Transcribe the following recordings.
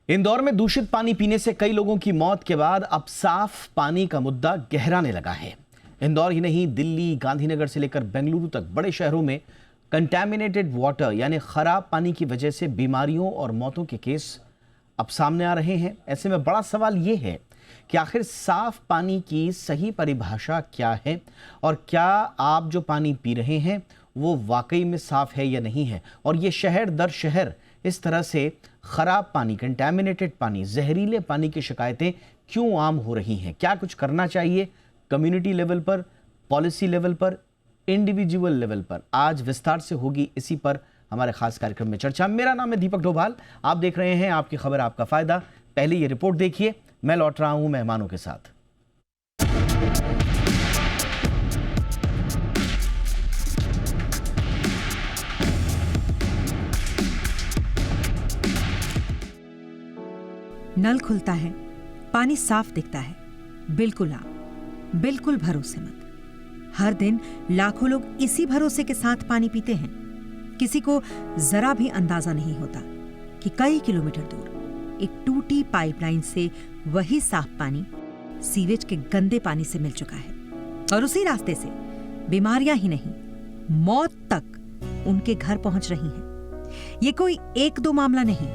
इंदौर में दूषित पानी पीने से कई लोगों की मौत के बाद अब साफ पानी का मुद्दा गहराने लगा है। इंदौर ही नहीं, दिल्ली, गांधीनगर से लेकर बेंगलुरु तक बड़े शहरों में कंटैमिनेटेड वाटर यानी खराब पानी की वजह से बीमारियों और मौतों के केस अब सामने आ रहे हैं। ऐसे में बड़ा सवाल ये है कि आखिर साफ पानी की सही परिभाषा क्या है और क्या आप जो पानी पी रहे हैं वो वाकई में साफ है या नहीं है। और ये शहर दर शहर इस तरह से खराब पानी, कंटैमिनेटेड पानी, जहरीले पानी की शिकायतें क्यों आम हो रही हैं? क्या कुछ करना चाहिए कम्युनिटी लेवल पर, पॉलिसी लेवल पर, इंडिविजुअल लेवल पर? आज विस्तार से होगी इसी पर हमारे खास कार्यक्रम में चर्चा। मेरा नाम है दीपक डोभाल, आप देख रहे हैं आपकी खबर आपका फायदा। पहले ये रिपोर्ट देखिए, मैं लौट रहा हूं मेहमानों के साथ। नल खुलता है, पानी साफ दिखता है, बिल्कुल आप, बिल्कुल भरोसेमंद। हर दिन लाखों लोग इसी भरोसे के साथ पानी पीते हैं। किसी को जरा भी अंदाजा नहीं होता कि कई किलोमीटर दूर एक टूटी पाइपलाइन से वही साफ पानी सीवेज के गंदे पानी से मिल चुका है और उसी रास्ते से बीमारियां ही नहीं, मौत तक उनके घर पहुंच रही हैं। ये कोई एक दो मामला नहीं,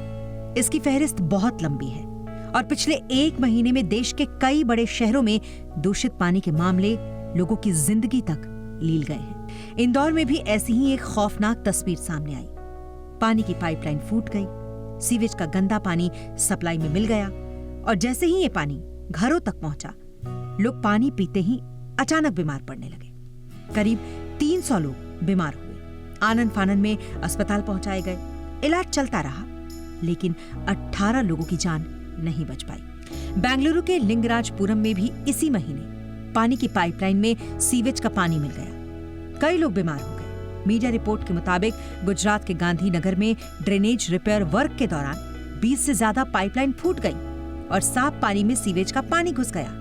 इसकी फहरिस्त बहुत लंबी है और पिछले एक महीने में देश के कई बड़े शहरों में दूषित पानी के मामले लोगों की जिंदगी तक लील गए हैं। इंदौर में भी ऐसी ही एक खौफनाक तस्वीर सामने आई। पानी की पाइपलाइन फूट गई, सीवेज का गंदा पानी सप्लाई में मिल गया और जैसे ही ये पानी घरों तक पहुंचा, लोग पानी पीते ही अचानक बीमार पड़ने लगे। करीब 300 लोग बीमार हुए, आनन फानन में अस्पताल पहुंचाए गए। इलाज चलता रहा लेकिन 18 लोगों की जान नहीं बच पाई। बेंगलुरु के लिंगराजपुरम में भी इसी महीने पानी की पाइपलाइन में सीवेज का पानी मिल गया, कई लोग बीमार हो गए। मीडिया रिपोर्ट के मुताबिक गुजरात के गांधीनगर में ड्रेनेज रिपेयर वर्क के दौरान 20 से ज्यादा पाइपलाइन फूट गई और साफ पानी में सीवेज का पानी घुस गया।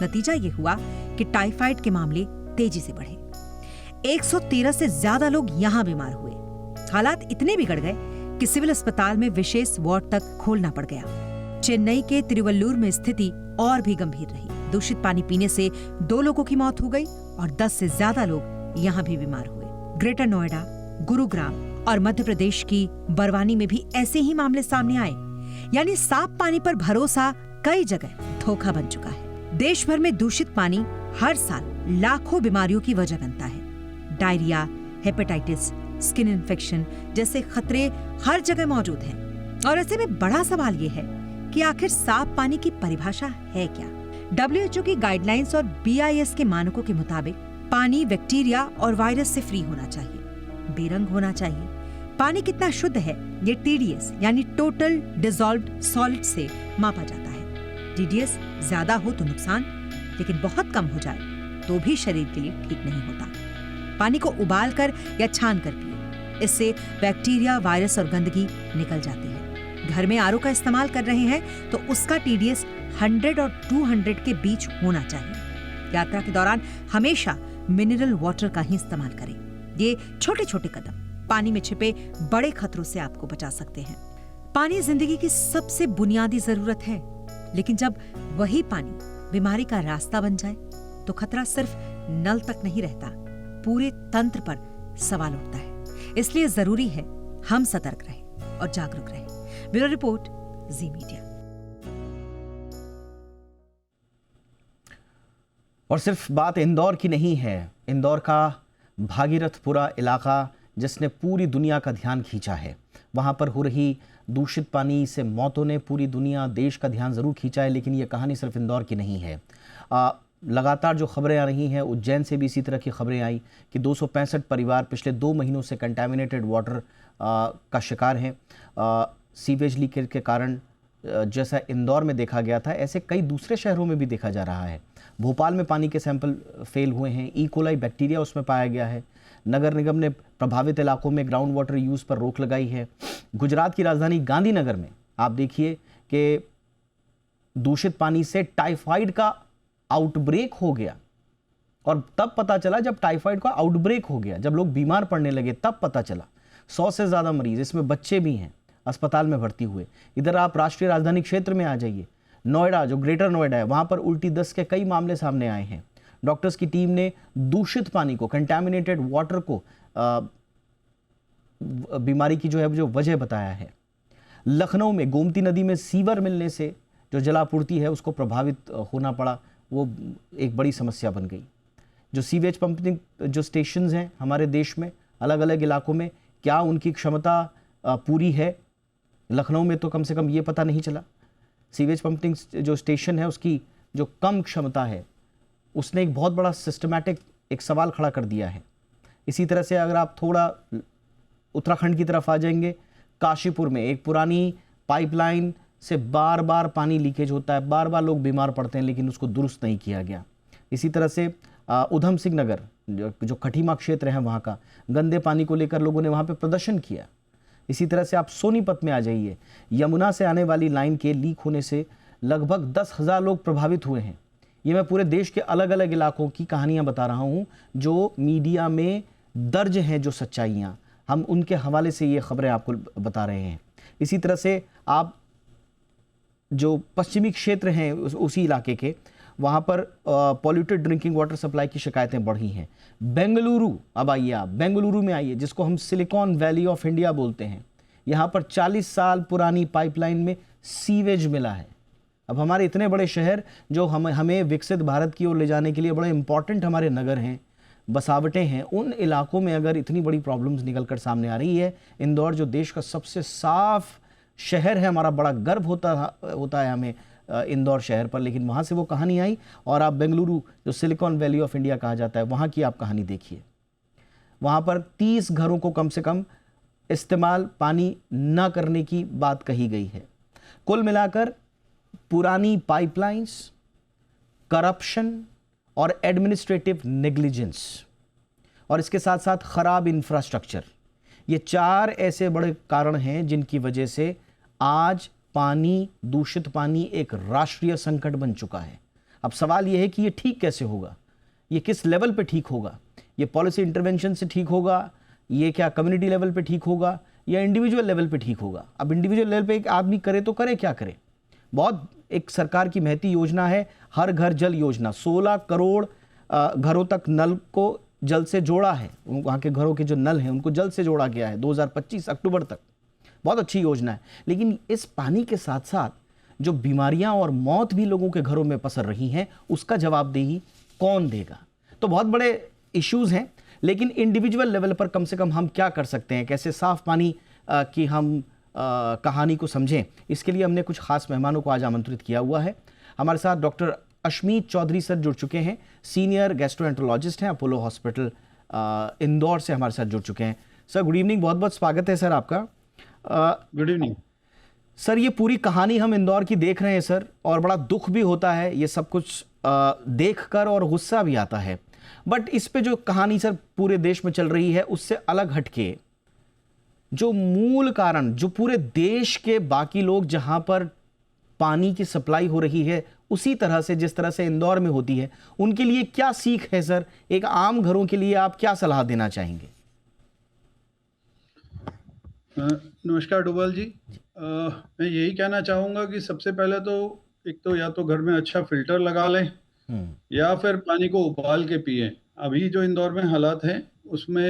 नतीजा ये हुआ कि टाइफाइड के मामले तेजी से बढ़े। 113 से ज्यादा लोग यहां बीमार हुए। हालात इतने बिगड़ गए कि सिविल अस्पताल में विशेष वार्ड तक खोलना पड़ गया। चेन्नई के तिरुवल्लुर में स्थिति और भी गंभीर रही। दूषित पानी पीने से 2 लोगों की मौत हो गई और 10 से ज्यादा लोग यहाँ भी बीमार हुए। ग्रेटर नोएडा, गुरुग्राम और मध्य प्रदेश की बरवानी में भी ऐसे ही मामले सामने आए। यानी साफ पानी पर भरोसा कई जगह धोखा बन चुका है। देश भर में दूषित पानी हर साल लाखों बीमारियों की वजह बनता है। डायरिया, हेपेटाइटिस, स्किन इन्फेक्शन जैसे खतरे हर जगह मौजूद हैं। और ऐसे में बड़ा सवाल ये है कि आखिर साफ पानी की परिभाषा है क्या? WHO की गाइडलाइंस और BIS के मानकों के मुताबिक पानी बैक्टीरिया और वायरस से फ्री होना चाहिए, बेरंग होना चाहिए। पानी कितना शुद्ध है ये TDS यानी टोटल डिसॉल्व्ड सॉलिड से मापा जाता है। TDS ज्यादा हो तो नुकसान, लेकिन बहुत कम हो जाए तो भी शरीर के लिए ठीक नहीं होता। पानी को उबाल कर या छान कर पिए, इससे बैक्टीरिया, वायरस और गंदगी निकल जाती है। घर में RO का इस्तेमाल कर रहे हैं तो उसका TDS 100 और 200 के बीच होना चाहिए। यात्रा के दौरान हमेशा मिनरल वाटर का ही इस्तेमाल करें। ये छोटे छोटे कदम पानी में छिपे बड़े खतरों से आपको बचा सकते हैं। पानी जिंदगी की सबसे बुनियादी जरूरत है, लेकिन जब वही पानी बीमारी का रास्ता बन जाए तो खतरा सिर्फ नल तक नहीं रहता, पूरे तंत्र पर सवाल उठता है। इसलिए जरूरी है हम सतर्क रहें और जागरूक रहें। ब्यूरो रिपोर्ट, जी मीडिया। और सिर्फ बात इंदौर की नहीं है, इंदौर का भागीरथपुरा इलाका जिसने पूरी दुनिया का ध्यान खींचा है। वहां पर हो रही दूषित पानी से मौतों ने पूरी दुनिया, देश का ध्यान जरूर खींचा है। लेकिन ये कहानी सिर्फ इंदौर की नहीं है। लगातार जो खबरें आ रही हैं, उज्जैन से भी इसी तरह की खबरें आई कि 265 परिवार पिछले 2 महीनों से कंटैमिनेटेड वाटर का शिकार हैं। सीवेज लीकेज के कारण जैसा इंदौर में देखा गया था, ऐसे कई दूसरे शहरों में भी देखा जा रहा है। भोपाल में पानी के सैंपल फेल हुए हैं, ई कोलाई बैक्टीरिया उसमें पाया गया है। नगर निगम ने प्रभावित इलाकों में ग्राउंड वाटर यूज़ पर रोक लगाई है। गुजरात की राजधानी गांधीनगर में आप देखिए कि दूषित पानी से टाइफाइड का आउटब्रेक हो गया और तब पता चला, जब टाइफाइड का आउटब्रेक हो गया, जब लोग बीमार पड़ने लगे तब पता चला। 100 से ज़्यादा मरीज, इसमें बच्चे भी हैं, अस्पताल में भर्ती हुए। इधर आप राष्ट्रीय राजधानी क्षेत्र में आ जाइए, नोएडा, जो ग्रेटर नोएडा है, वहाँ पर उल्टी दस्त के कई मामले सामने आए हैं। डॉक्टर्स की टीम ने दूषित पानी को, कंटैमिनेटेड वाटर को बीमारी की जो वजह बताया है। लखनऊ में गोमती नदी में सीवर मिलने से जो जलापूर्ति है उसको प्रभावित होना पड़ा, वो एक बड़ी समस्या बन गई। जो सीवेज पंपिंग जो स्टेशंस हैं हमारे देश में अलग अलग इलाकों में, क्या उनकी क्षमता पूरी है? लखनऊ में तो कम से कम ये पता नहीं चला। सीवेज पंपिंग जो स्टेशन है उसकी जो कम क्षमता है, उसने एक बहुत बड़ा सिस्टमैटिक एक सवाल खड़ा कर दिया है। इसी तरह से अगर आप थोड़ा उत्तराखंड की तरफ आ जाएंगे, काशीपुर में एक पुरानी पाइपलाइन से बार बार पानी लीकेज होता है, बार बार लोग बीमार पड़ते हैं, लेकिन उसको दुरुस्त नहीं किया गया। इसी तरह से उधम सिंह नगर जो खटीमा क्षेत्र है, वहाँ का गंदे पानी को लेकर लोगों ने वहाँ पे प्रदर्शन किया। इसी तरह से आप सोनीपत में आ जाइए, यमुना से आने वाली लाइन के लीक होने से लगभग 10,000 लोग प्रभावित हुए हैं। ये मैं पूरे देश के अलग अलग इलाकों की कहानियाँ बता रहा हूँ, जो मीडिया में दर्ज हैं, जो सच्चाइयाँ, हम उनके हवाले से ये खबरें आपको बता रहे हैं। इसी तरह से आप जो पश्चिमी क्षेत्र हैं उसी इलाके के, वहाँ पर पॉल्यूटेड ड्रिंकिंग वाटर सप्लाई की शिकायतें बढ़ी हैं। बेंगलुरु, अब आइए आप बेंगलुरु में आइए, जिसको हम सिलिकॉन वैली ऑफ इंडिया बोलते हैं। यहाँ पर 40 साल पुरानी पाइपलाइन में सीवेज मिला है। अब हमारे इतने बड़े शहर जो हमें विकसित भारत की ओर ले जाने के लिए बड़े इंपॉर्टेंट हमारे नगर हैं, बसावटें हैं, उन इलाकों में अगर इतनी बड़ी प्रॉब्लम्स निकल कर सामने आ रही है। इंदौर जो देश का सबसे साफ शहर है, हमारा बड़ा गर्व होता है हमें इंदौर शहर पर, लेकिन वहाँ से वो कहानी आई। और आप बेंगलुरु, जो सिलिकॉन वैली ऑफ इंडिया कहा जाता है, वहाँ की आप कहानी देखिए। वहाँ पर 30 घरों को कम से कम इस्तेमाल पानी न करने की बात कही गई है। कुल मिलाकर पुरानी पाइपलाइंस, करप्शन और एडमिनिस्ट्रेटिव नेग्लिजेंस, और इसके साथ साथ खराब इंफ्रास्ट्रक्चर, ये 4 ऐसे बड़े कारण हैं जिनकी वजह से आज पानी, दूषित पानी एक राष्ट्रीय संकट बन चुका है। अब सवाल यह है कि ये ठीक कैसे होगा, ये किस लेवल पे ठीक होगा? ये पॉलिसी इंटरवेंशन से ठीक होगा, ये क्या कम्युनिटी लेवल पे ठीक होगा, या इंडिविजुअल लेवल पे ठीक होगा? अब इंडिविजुअल लेवल पे एक आदमी करे तो करे क्या करे? बहुत एक सरकार की महती योजना है, हर घर जल योजना। 16 करोड़ घरों तक नल को जल से जोड़ा है। वहाँ के घरों के जो नल हैं उनको जल से जोड़ा गया है 2025 अक्टूबर तक। बहुत अच्छी योजना है, लेकिन इस पानी के साथ साथ जो बीमारियां और मौत भी लोगों के घरों में पसर रही हैं, उसका जवाबदेही कौन देगा? तो बहुत बड़े इश्यूज हैं, लेकिन इंडिविजुअल लेवल पर कम से कम हम क्या कर सकते हैं, कैसे साफ पानी की हम कहानी को समझें, इसके लिए हमने कुछ खास मेहमानों को आज आमंत्रित किया हुआ है। हमारे साथ डॉक्टर अश्मीत चौधरी सर जुड़ चुके हैं, सीनियर गैस्ट्रोएंटरोलॉजिस्ट हैं, अपोलो हॉस्पिटल इंदौर से हमारे साथ जुड़ चुके हैं। सर गुड इवनिंग, बहुत बहुत स्वागत है सर आपका। गुड इवनिंग सर, ये पूरी कहानी हम इंदौर की देख रहे हैं सर, और बड़ा दुख भी होता है ये सब कुछ देखकर, और गुस्सा भी आता है। बट इस पे जो कहानी सर पूरे देश में चल रही है, उससे अलग हटके जो मूल कारण, जो पूरे देश के बाकी लोग जहां पर पानी की सप्लाई हो रही है उसी तरह से जिस तरह से इंदौर में होती है, उनके लिए क्या सीख है सर? एक आम घरों के लिए आप क्या सलाह देना चाहेंगे? नमस्कार डोभाल जी। मैं यही कहना चाहूँगा कि सबसे पहले तो एक तो या तो घर में अच्छा फिल्टर लगा लें, या फिर पानी को उबाल के पिए। अभी जो इंदौर में हालात हैं उसमें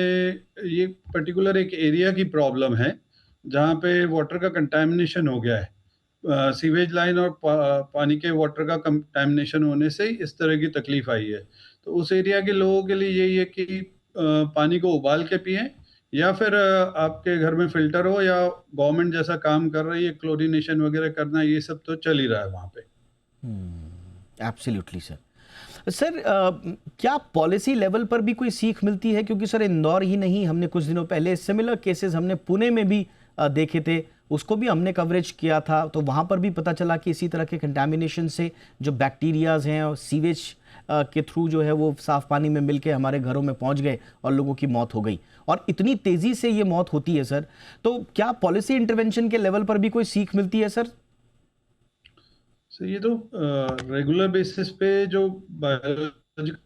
ये पर्टिकुलर एक एरिया की प्रॉब्लम है जहाँ पे वाटर का कंटामिनेशन हो गया है। सीवेज लाइन और पानी के वाटर का कंटामिनेशन होने से इस तरह की तकलीफ आई है। तो उस एरिया के लोगों के लिए यही है कि पानी को उबाल के पिएं, या फिर आपके घर में फिल्टर हो, या गवर्नमेंट जैसा काम कर रही है क्लोरीनेशन वगैरह करना, ये सब तो चल ही रहा है वहाँ पे। Absolutely sir. सर क्या पॉलिसी लेवल पर भी कोई सीख मिलती है? क्योंकि सर इंदौर ही नहीं, हमने कुछ दिनों पहले सिमिलर केसेस हमने पुणे में भी देखे थे, उसको भी हमने कवरेज किया था, तो वहाँ पर भी पता चला कि इसी तरह के कंटामिनेशन से जो बैक्टीरियाज हैं और सीवेज के थ्रू जो है वो साफ पानी में मिलके हमारे घरों में पहुंच गए और लोगों की मौत हो गई। और इतनी तेजी से ये मौत होती है सर, तो क्या पॉलिसी इंटरवेंशन के लेवल पर भी कोई सीख मिलती है सर? सर ये तो रेगुलर बेसिस पे जो बायोलॉजिकल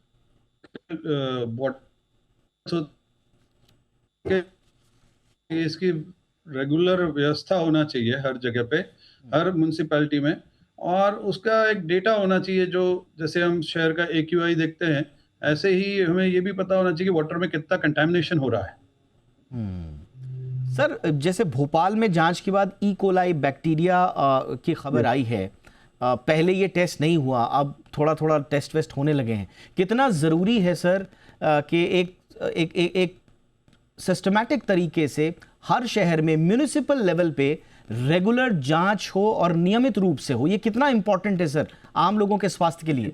इसकी रेगुलर व्यवस्था होना चाहिए हर जगह पे, हर म्युनिसिपैलिटी में, और उसका एक डेटा होना चाहिए जो, जैसे हम शहर का AQI देखते हैं, ऐसे ही हमें ये भी पता होना चाहिए कि वाटर में कितना कंटामिनेशन हो रहा है। सर, जैसे भोपाल में जांच के बाद ई कोलाई बैक्टीरिया की खबर आई है, पहले ये टेस्ट नहीं हुआ, अब थोड़ा थोड़ा टेस्ट वेस्ट होने लगे हैं। कितना ज़रूरी है सर कि एक सिस्टमैटिक तरीके से हर शहर में म्युनिसिपल लेवल पे रेगुलर जांच हो और नियमित रूप से हो? ये कितना इंपॉर्टेंट है सर आम लोगों के स्वास्थ्य के लिए?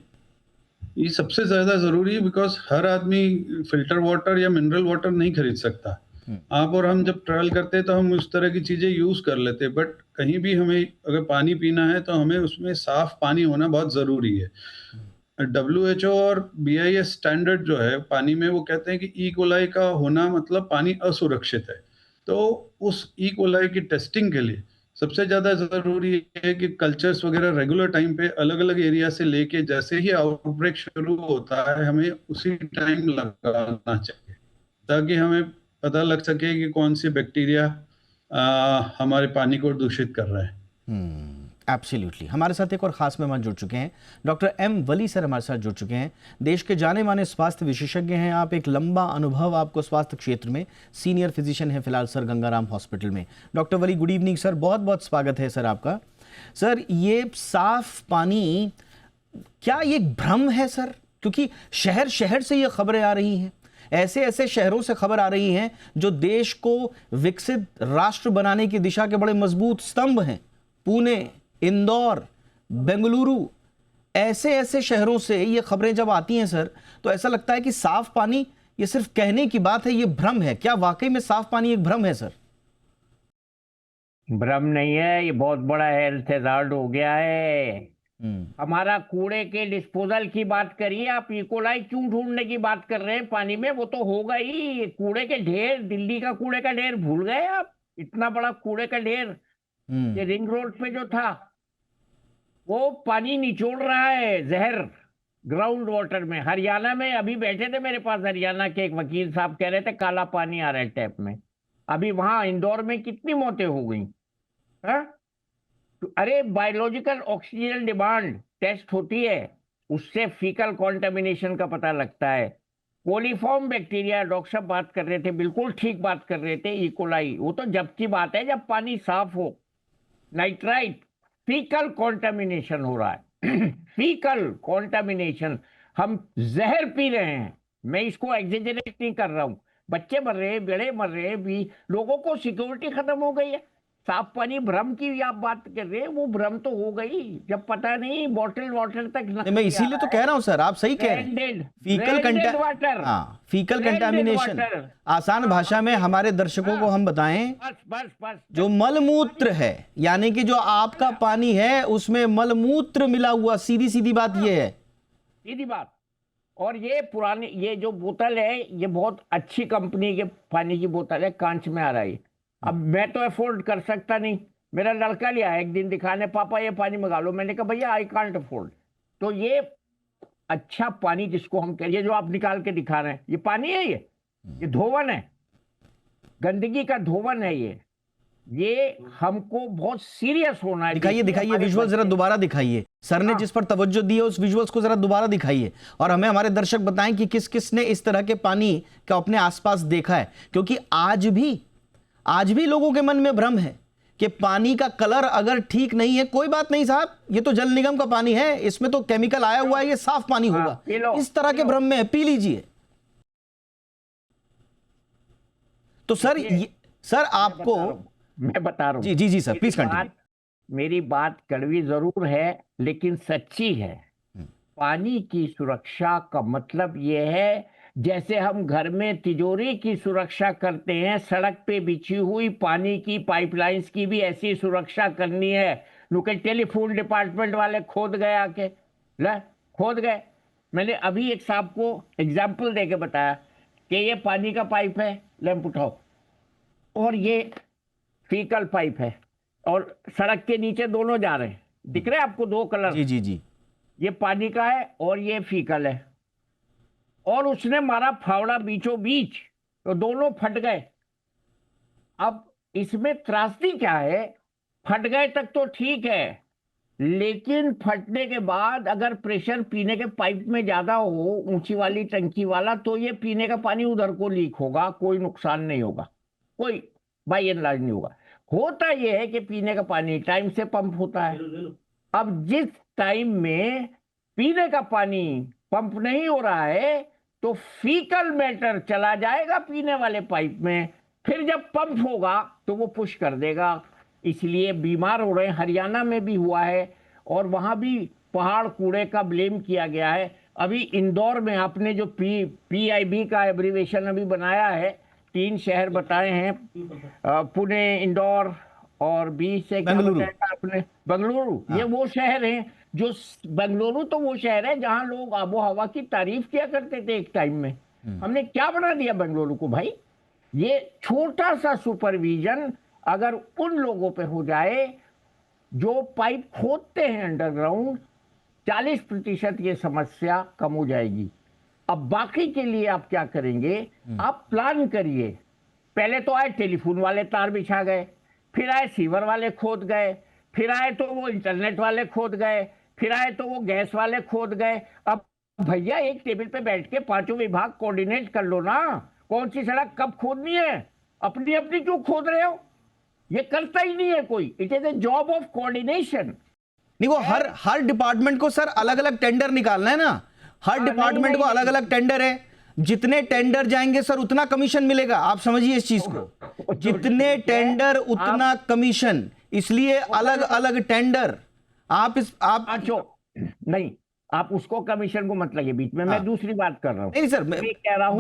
ये सबसे ज्यादा जरूरी है, बिकॉज हर आदमी फिल्टर वाटर या मिनरल वाटर नहीं खरीद सकता। आप और हम जब ट्रैवल करते हैं तो हम उस तरह की चीजें यूज कर लेते हैं, बट कहीं भी हमें अगर पानी पीना है तो हमें उसमें साफ पानी होना बहुत जरूरी है। WHO और BIS स्टैंडर्ड जो है पानी में, वो कहते हैं कि ई कोलाई का होना मतलब पानी असुरक्षित है। तो उस ई कोलाई की टेस्टिंग के लिए सबसे ज्यादा जरूरी है कि कल्चर्स वगैरह रेगुलर टाइम पे अलग अलग एरिया से लेके, जैसे ही आउटब्रेक शुरू होता है हमें उसी टाइम लगाना चाहिए, ताकि हमें पता लग सके कि कौन सी बैक्टीरिया हमारे पानी को दूषित कर रहे हैं। एब्सोल्युटली। हमारे साथ एक और खास मेहमान जुड़ चुके हैं, डॉक्टर M वली सर हमारे साथ जुड़ चुके हैं। देश के जाने माने स्वास्थ्य विशेषज्ञ हैं आप, एक लंबा अनुभव आपको स्वास्थ्य क्षेत्र में, सीनियर फिजिशियन है फिलहाल सर गंगाराम हॉस्पिटल में। डॉक्टर वली, गुड इवनिंग सर, बहुत बहुत स्वागत है सर आपका। सर, ये साफ पानी क्या ये भ्रम है सर? क्योंकि शहर शहर से ये खबरें आ रही हैं, ऐसे ऐसे शहरों से खबर आ रही हैं जो देश को विकसित राष्ट्र बनाने की दिशा के बड़े मजबूत स्तंभ हैं। पुणे, इंदौर, बेंगलुरु, ऐसे ऐसे शहरों से ये खबरें जब आती हैं सर, तो ऐसा लगता है कि साफ पानी ये सिर्फ कहने की बात है, ये भ्रम है। क्या वाकई में साफ पानी एक भ्रम है सर? भ्रम नहीं है, ये बहुत बड़ा हेल्थ हैजार्ड हो गया है। हमारा कूड़े के डिस्पोजल की बात करिए, आप इकोलाई क्यों ढूंढने की बात कर रहे हैं पानी में? वो तो होगा ही। कूड़े के ढेर, दिल्ली का कूड़े का ढेर भूल गए आप? इतना बड़ा कूड़े का ढेर ये रिंग रोड पे जो था, वो पानी निचोड़ रहा है जहर ग्राउंड वाटर में। हरियाणा में अभी बैठे थे मेरे पास, हरियाणा के एक वकील साहब कह रहे थे काला पानी आ रहा है टैप में। अभी वहां इंदौर में कितनी मौतें हो गई। अरे बायोलॉजिकल ऑक्सीजन डिमांड टेस्ट होती है, उससे फीकल कॉन्टेमिनेशन का पता लगता है। कोलीफॉर्म बैक्टीरिया डॉक्टर साहब बात कर रहे थे, बिल्कुल ठीक बात कर रहे थे। इकोलाई वो तो जब की बात है जब पानी साफ हो। नाइट्राइट, फीकल कॉन्टेमिनेशन हो रहा है। फीकल कॉन्टेमिनेशन, हम जहर पी रहे हैं। मैं इसको एग्जेजरेट नहीं कर रहा हूं। बच्चे मर रहे, बड़े मर रहे, भी लोगों को सिक्योरिटी खत्म हो गई है। साफ पानी भ्रम की आप बात कर रहे हैं, वो भ्रम तो हो गई जब पता नहीं बॉटल वाटर तक। मैं इसीलिए तो कह रहा हूं सर, आप सही कह रहे हैं। फीकल कंटामिनेशन, आसान भाषा में हमारे दर्शकों को हम बताएं, बस जो मलमूत्र है, यानी कि जो आपका पानी है उसमें मलमूत्र मिला हुआ, सीधी सीधी बात ये है। सीधी बात। और ये पुरानी, ये जो बोतल है, ये बहुत अच्छी कंपनी के पानी की बोतल है, कांच में आ रहा है। अब मैं तो अफोर्ड कर सकता नहीं। मेरा लड़का लिया एक दिन दिखाने, पापा ये पानी मंगा लो। मैंने कहा भैया आई कांट अफोर्ड। तो ये अच्छा पानी जिसको हम कह, ये जो आप निकाल के दिखा रहे हैं, ये पानी है, ये धोवन है, गंदगी का धोवन है। ये हमको बहुत सीरियस होना है। दिखाइए विजुअल जरा दोबारा दिखाइए। सर ने जिस पर तवज्जो दी है उस विजुअल्स को जरा दोबारा दिखाइए, और हमें हमारे दर्शक बताएं कि किस किस ने इस तरह के पानी का अपने आसपास देखा है। क्योंकि आज भी लोगों के मन में भ्रम है कि पानी का कलर अगर ठीक नहीं है, कोई बात नहीं साहब, ये तो जल निगम का पानी है, इसमें तो केमिकल आया हुआ है, ये साफ पानी होगा। इस तरह के भ्रम में है, पी लीजिए। तो सर आपको मैं बता रहा हूं। जी सर, प्लीज कंटिन्यू। मेरी बात कड़वी जरूर है लेकिन सच्ची है। पानी की सुरक्षा का मतलब यह है, जैसे हम घर में तिजोरी की सुरक्षा करते हैं, सड़क पे बिछी हुई पानी की पाइपलाइंस की भी ऐसी सुरक्षा करनी है। नुके टेलीफोन डिपार्टमेंट वाले खोद गए आके, खोद गए। मैंने अभी एक साहब को एग्जाम्पल देके बताया कि ये पानी का पाइप है, लैंप उठाओ, और ये फीकल पाइप है, और सड़क के नीचे दोनों जा रहे हैं, दिख रहे हैं आपको दो कलर? जी। ये पानी का है और ये फीकल है, और उसने मारा फावड़ा बीचों बीच, तो दोनों फट गए। अब इसमें त्रासदी क्या है, फट गए तक तो ठीक है, लेकिन फटने के बाद अगर प्रेशर पीने के पाइप में ज्यादा हो, ऊंची वाली टंकी वाला, तो ये पीने का पानी उधर को लीक होगा, कोई नुकसान नहीं होगा, कोई बाई एंड लार्ज नहीं होगा। होता यह है कि पीने का पानी टाइम से पंप होता है। अब जिस टाइम में पीने का पानी पंप नहीं हो रहा है, तो फीकल मैटर चला जाएगा पीने वाले पाइप में, फिर जब पंप होगा तो वो पुश कर देगा, इसलिए बीमार हो रहे हैं। हरियाणा में भी हुआ है और वहां भी पहाड़ कूड़े का ब्लेम किया गया है। अभी इंदौर में आपने जो PIB का एब्रीवेशन अभी बनाया है, 3 शहर बताए हैं, पुणे, इंदौर और बी से क्या बेंगलुरु। बताया था आपने, बेंगलुरु। ये वो शहर हैं जो, बेंगलुरु तो वो शहर है जहां लोग आबो हवा की तारीफ किया करते थे एक टाइम में। हमने क्या बना दिया बेंगलुरु को भाई। ये छोटा सा सुपरविजन अगर उन लोगों पे हो जाए जो पाइप खोदते हैं अंडरग्राउंड, 40% ये समस्या कम हो जाएगी। अब बाकी के लिए आप क्या करेंगे, आप प्लान करिए। पहले तो आए टेलीफोन वाले तार बिछा गए, फिर आए सीवर वाले खोद गए, फिर आए तो वो इंटरनेट वाले खोद गए, फिर आए तो वो गैस वाले खोद गए। अब भैया एक टेबल पे बैठ के पांचों विभाग कोऑर्डिनेट कर लो ना, कौन सी सड़क कब खोदनी है, अपनी अपनी क्यों खोद रहे हो, ये करता ही नहीं है कोई। It is a job of coordination. नहीं, वो हर डिपार्टमेंट को सर अलग अलग टेंडर निकालना है ना, हर डिपार्टमेंट को अलग अलग टेंडर है, जितने टेंडर जाएंगे सर उतना कमीशन मिलेगा। आप समझिए इस चीज को, जितने टेंडर उतना कमीशन, इसलिए अलग अलग टेंडर। आप नहीं, आप उसको कमीशन को मत लगे बीच में, मैं दूसरी बात कर रहा हूं। नहीं सर, मैं कह रहा हूं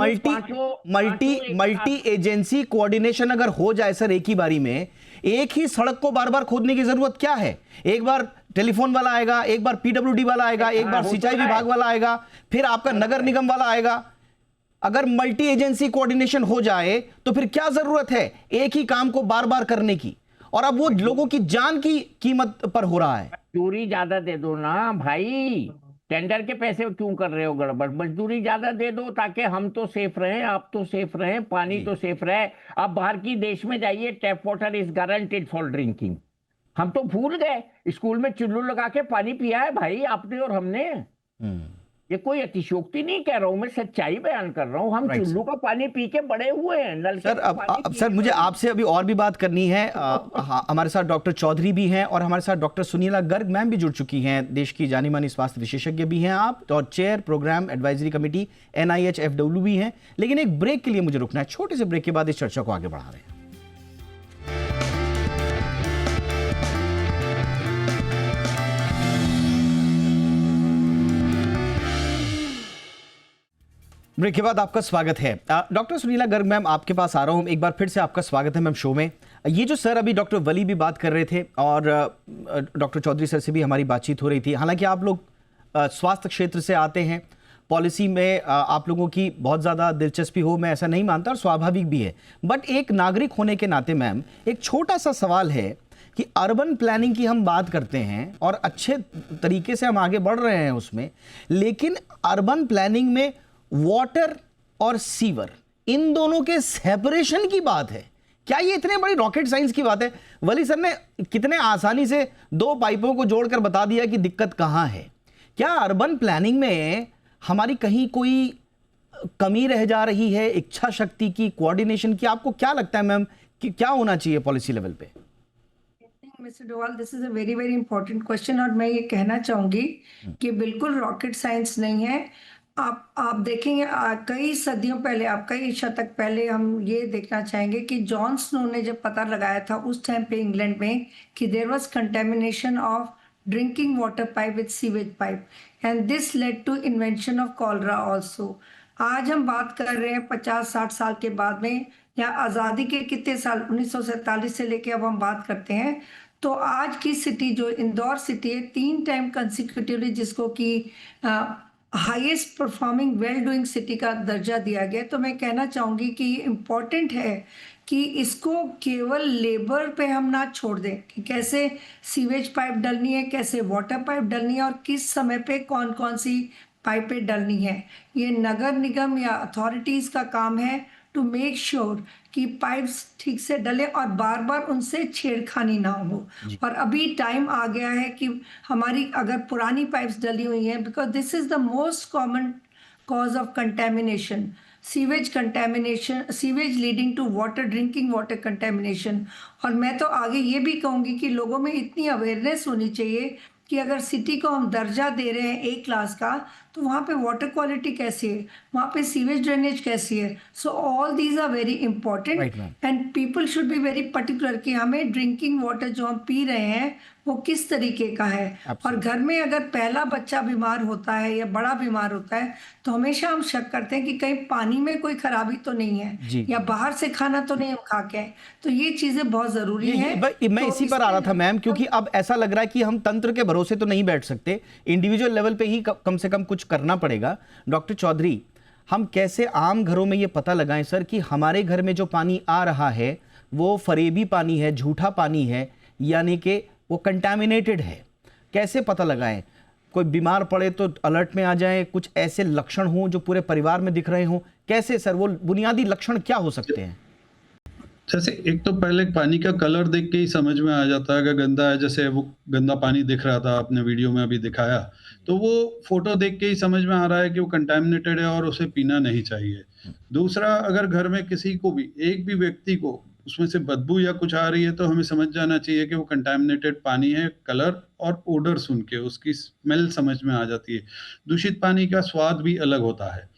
मल्टी एजेंसी कोऑर्डिनेशन अगर हो जाए सर एक ही बारी में, एक ही सड़क को बार बार खोदने की जरूरत क्या है। एक बार टेलीफोन वाला आएगा, एक बार PWD वाला आएगा, एक बार सिंचाई विभाग वाला आएगा, फिर आपका नगर निगम वाला आएगा। अगर मल्टी एजेंसी कोऑर्डिनेशन हो जाए तो फिर क्या जरूरत है एक ही काम को बार बार करने की, और अब वो लोगों की जान की कीमत पर हो रहा है। मजदूरी ज्यादा दे दो ना भाई, टेंडर के पैसे क्यों कर रहे हो गड़बड़, मजदूरी ज्यादा दे दो ताकि हम तो सेफ रहें, आप तो सेफ रहें, पानी तो सेफ रहे। आप बाहर की देश में जाइए, tap water is guaranteed for drinking. हम तो भूल गए, स्कूल में चुल्लू लगा के पानी पिया है भाई आपने और हमने। ये कोई अतिशयोक्ति नहीं कह रहा हूं, मैं सच्चाई बयान कर रहा हूं। हम चुल्लू का पानी पी के बड़े हुए हैं, नल सर अब सर मुझे आपसे अभी और भी बात करनी है। हमारे साथ डॉक्टर चौधरी भी हैं और हमारे साथ डॉक्टर सुनीला गर्ग मैम भी जुड़ चुकी हैं, देश की जानी मानी स्वास्थ्य विशेषज्ञ भी हैं आप, और chair program advisory committee NIHFW भी हैं। लेकिन एक ब्रेक के लिए मुझे रुकना है, छोटे से ब्रेक के बाद इस चर्चा को आगे बढ़ा रहे हैं। ब्रेक के बाद आपका स्वागत है। डॉक्टर सुनीला गर्ग मैम, आपके पास आ रहा हूं एक बार फिर से। आपका स्वागत है मैम शो में। ये जो सर अभी डॉक्टर वली भी बात कर रहे थे और डॉक्टर चौधरी सर से भी हमारी बातचीत हो रही थी, हालांकि आप लोग स्वास्थ्य क्षेत्र से आते हैं, पॉलिसी में आप लोगों की बहुत ज़्यादा दिलचस्पी हो, मैं ऐसा नहीं मानता, और स्वाभाविक भी है। बट एक नागरिक होने के नाते मैम एक छोटा सा सवाल है कि अर्बन प्लानिंग की हम बात करते हैं और अच्छे तरीके से हम आगे बढ़ रहे हैं उसमें, लेकिन अर्बन प्लानिंग में वाटर और सीवर इन दोनों के सेपरेशन की बात है। क्या ये इतने बड़ी रॉकेट साइंस की बात है? वली सर ने कितने आसानी से 2 पाइपों को जोड़कर बता दिया कि दिक्कत कहां है। क्या अर्बन प्लानिंग में हमारी कहीं कोई कमी रह जा रही है, इच्छा शक्ति की, कोऑर्डिनेशन की? आपको क्या लगता है मैम कि क्या होना चाहिए पॉलिसी लेवल पे? Mister Doval, this is a very very important question, और मैं ये कहना चाहूंगी कि बिल्कुल रॉकेट साइंस नहीं है। आप देखेंगे कई सदियों पहले, आप कई शतक पहले, हम ये देखना चाहेंगे कि जॉन स्नो ने जब पता लगाया था उस टाइम पे इंग्लैंड में कि there was contamination of drinking water pipe with sewage pipe, and this led to invention of cholera also. आज हम बात कर रहे हैं 50-60 साल के बाद में, या आज़ादी के कितने साल, 1947 से लेके अब हम बात करते हैं, तो आज की सिटी जो इंदौर सिटी है, 3 टाइम कंसिक्यूटिवली जिसको कि highest performing well doing city का दर्जा दिया गया। तो मैं कहना चाहूँगी कि ये इम्पॉर्टेंट है कि इसको केवल लेबर पे हम ना छोड़ दें कि कैसे सीवेज पाइप डलनी है, कैसे वाटर पाइप डलनी है, और किस समय पे कौन कौन सी पाइपें डलनी है। ये नगर निगम या अथॉरिटीज़ का काम है टू मेक श्योर कि पाइप्स ठीक से डले और बार बार उनसे छेड़खानी ना हो। और अभी टाइम आ गया है कि हमारी अगर पुरानी पाइप्स डली हुई हैं, because this is the most common cause of contamination, sewage contamination, sewage leading to water, drinking water contamination. और मैं तो आगे ये भी कहूँगी कि लोगों में इतनी अवेयरनेस होनी चाहिए कि अगर सिटी को हम दर्जा दे रहे हैं A क्लास का, तो वहाँ पे वाटर क्वालिटी कैसी है, वहाँ पे सीवेज ड्रेनेज कैसी है। So all these are very important and people should be very particular कि हमें ड्रिंकिंग वाटर जो हम पी रहे हैं वो किस तरीके का है। और घर में अगर पहला बच्चा बीमार होता है या बड़ा बीमार होता है तो हमेशा हम शक करते हैं कि कहीं पानी में कोई खराबी तो नहीं है या बाहर से खाना तो नहीं हम खा के आए। तो ये चीजें बहुत जरूरी है। मैं इसी पर आ रहा था मैम, क्योंकि अब ऐसा लग रहा है कि हम तंत्र के भरोसे तो नहीं बैठ सकते, इंडिविजुअल लेवल पे ही कम से कम कुछ करना पड़ेगा। डॉक्टर चौधरी, हम कैसे आम घरों में ये पता लगाएं सर कि हमारे घर में जो पानी आ रहा है वो फरेबी पानी है, झूठा पानी है, यानी कि वो कंटामिनेटेड है? कैसे पता लगाएं? कोई बीमार पड़े तो अलर्ट में आ जाए, कुछ ऐसे लक्षण हों जो पूरे परिवार में दिख रहे हों, कैसे सर वो बुनियादी लक्षण क्या हो सकते हैं? जैसे एक तो पहले पानी का कलर देख के ही समझ में आ जाता है अगर गंदा है। जैसे वो गंदा पानी दिख रहा था, आपने वीडियो में अभी दिखाया, तो वो फोटो देख के ही समझ में आ रहा है कि वो कंटामिनेटेड है और उसे पीना नहीं चाहिए। दूसरा, अगर घर में किसी को भी, एक भी व्यक्ति को उसमें से बदबू या कुछ आ रही है, तो हमें समझ जाना चाहिए कि वो कंटामिनेटेड पानी है। कलर और ओडर सुन के उसकी स्मेल समझ में आ जाती है। दूषित पानी का स्वाद भी अलग होता है।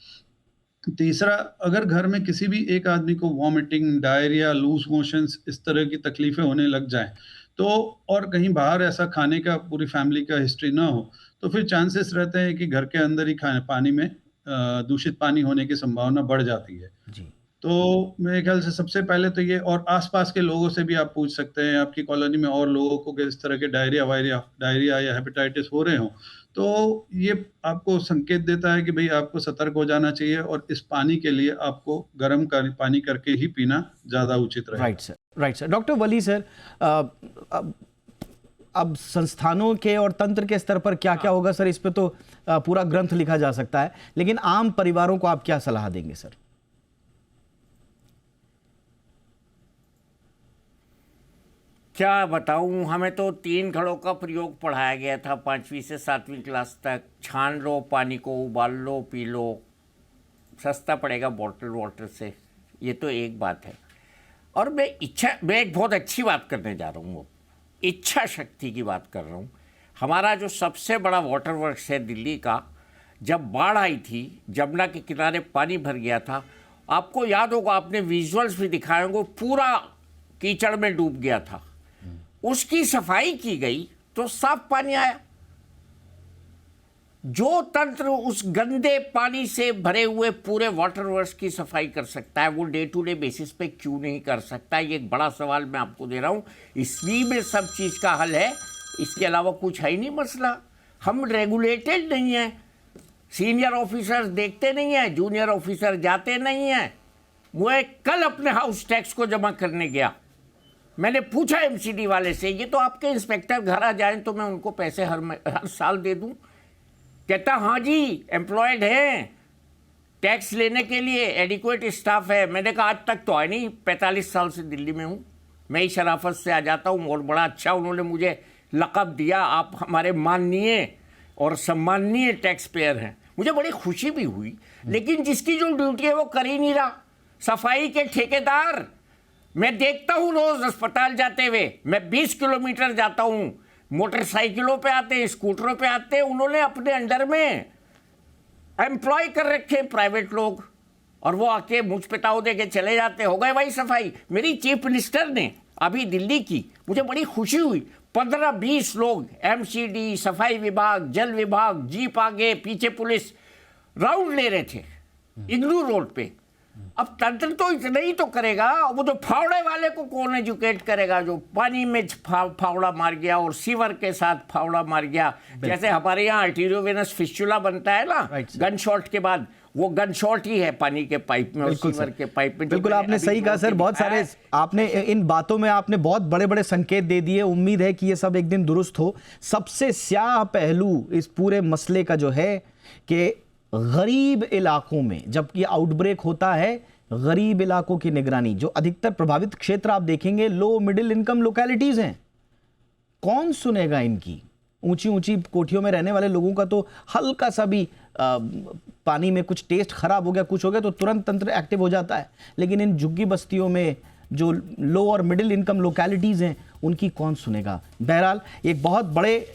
तीसरा, अगर घर में किसी भी एक आदमी को वॉमिटिंग, डायरिया, लूज मोशंस, इस तरह की तकलीफें होने लग जाएं, तो और कहीं बाहर ऐसा खाने का पूरी फैमिली का हिस्ट्री ना हो, तो फिर चांसेस रहते हैं कि घर के अंदर ही खाने पानी में दूषित पानी होने की संभावना बढ़ जाती है जी। तो मेरे ख्याल से सबसे पहले तो ये, और आसपास के लोगों से भी आप पूछ सकते हैं, आपकी कॉलोनी में और लोगों को इस तरह के डायरिया या हेपेटाइटिस हो रहे हो, तो ये आपको संकेत देता है कि भाई आपको सतर्क हो जाना चाहिए और इस पानी के लिए आपको गर्म पानी करके ही पीना ज़्यादा उचित रहेगा। Right sir. डॉक्टर वली सर, अब संस्थानों के और तंत्र के स्तर पर क्या क्या होगा सर, इस पे तो पूरा ग्रंथ लिखा जा सकता है, लेकिन आम परिवारों को आप क्या सलाह देंगे सर? क्या बताऊं, हमें तो 3 घड़ों का प्रयोग पढ़ाया गया था 5वीं से 7वीं क्लास तक। छान लो पानी को, उबाल लो, पी लो, सस्ता पड़ेगा बॉटल वाटर से। ये तो एक बात है। और मैं एक बहुत अच्छी बात करने जा रहा हूँ, इच्छा शक्ति की बात कर रहा हूँ। हमारा जो सबसे बड़ा वाटर वर्क्स है दिल्ली का, जब बाढ़ आई थी, जमुना के किनारे पानी भर गया था, आपको याद होगा, आपने विजुअल्स भी दिखाए होंगे, पूरा कीचड़ में डूब गया था। उसकी सफाई की गई तो साफ पानी आया। जो तंत्र उस गंदे पानी से भरे हुए पूरे वाटर वर्क्स की सफाई कर सकता है, वो डे टू डे बेसिस पे क्यों नहीं कर सकता? ये एक बड़ा सवाल मैं आपको दे रहा हूँ। इसी में सब चीज़ का हल है, इसके अलावा कुछ है ही नहीं मसला। हम रेगुलेटेड नहीं है, सीनियर ऑफिसर्स देखते नहीं है, जूनियर ऑफिसर जाते नहीं है। मैं कल अपने हाउस टैक्स को जमा करने गया, मैंने पूछा एमसीडी वाले से, ये तो आपके इंस्पेक्टर घर आ जाएं तो मैं उनको पैसे हर साल दे दूं? कहता हाँ जी, एम्प्लॉयड हैं, टैक्स लेने के लिए एडिक्वेट स्टाफ है। मैंने कहा आज तक तो आए नहीं, 45 साल से दिल्ली में हूँ, मैं ही शराफत से आ जाता हूँ। और बड़ा अच्छा उन्होंने मुझे लक़ब दिया, आप हमारे माननीय और सम्माननीय टैक्स पेयर हैं। मुझे बड़ी खुशी भी हुई, लेकिन जिसकी जो ड्यूटी है वो कर ही नहीं रहा। सफाई के ठेकेदार मैं देखता हूँ रोज अस्पताल जाते हुए, मैं 20 किलोमीटर जाता हूँ, मोटरसाइकिलों पे आते हैं, स्कूटरों पे आते हैं, उन्होंने अपने अंडर में एम्प्लॉय कर रखे प्राइवेट लोग, और वो आके मुझ पे ताव दे के चले जाते। हो गए भाई सफाई। मेरी चीफ मिनिस्टर ने अभी दिल्ली की, मुझे बड़ी खुशी हुई, 15-20 लोग, एमसीडी, सफाई विभाग, जल विभाग, जीप आगे पीछे पुलिस, राउंड ले रहे थे इग्नू रोड पे। अब तंत्र तो इतना ही तो करेगा, वो तो फावड़े वाले को कौन एजुकेट करेगा, जो पानी में फावड़ा मार गया और सीवर के साथ फावड़ा मार गया। जैसे हमारे यहाँ आर्टेरियोवेनस फिस्टुला बनता है ना गन शॉट के बाद, वो गन शॉट ही है पानी के पाइप में और सीवर के पाइप में। बिल्कुल आपने सही कहा सर, बहुत सारे आपने इन बातों में आपने बहुत बड़े बड़े संकेत दे दिए। उम्मीद है कि ये सब एक दिन दुरुस्त हो। सबसे स्याह पहलू इस पूरे मसले का जो है कि गरीब इलाकों में जबकि आउटब्रेक होता है, गरीब इलाकों की निगरानी, जो अधिकतर प्रभावित क्षेत्र आप देखेंगे लो मिडिल इनकम लोकेलिटीज हैं, कौन सुनेगा इनकी? ऊंची ऊंची कोठियों में रहने वाले लोगों का तो हल्का सा भी पानी में कुछ टेस्ट खराब हो गया, कुछ हो गया तो तुरंत तंत्र एक्टिव हो जाता है, लेकिन इन झुग्गी बस्तियों में जो लो और मिडिल इनकम लोकेलिटीज़ हैं उनकी कौन सुनेगा? बहरहाल एक बहुत बड़े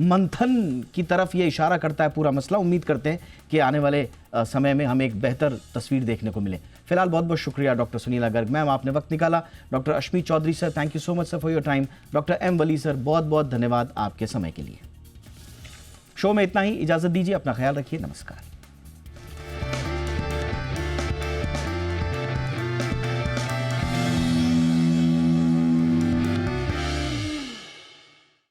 मंथन की तरफ ये इशारा करता है पूरा मसला। उम्मीद करते हैं कि आने वाले समय में हमें एक बेहतर तस्वीर देखने को मिले। फिलहाल बहुत बहुत शुक्रिया डॉक्टर सुनीला गर्ग मैम, आपने वक्त निकाला। Doctor Ashmi Chaudhary sir, thank you so much sir for your time. Doctor M Wali sir, बहुत बहुत धन्यवाद आपके समय के लिए। शो में इतना ही, इजाज़त दीजिए, अपना ख्याल रखिए, नमस्कार।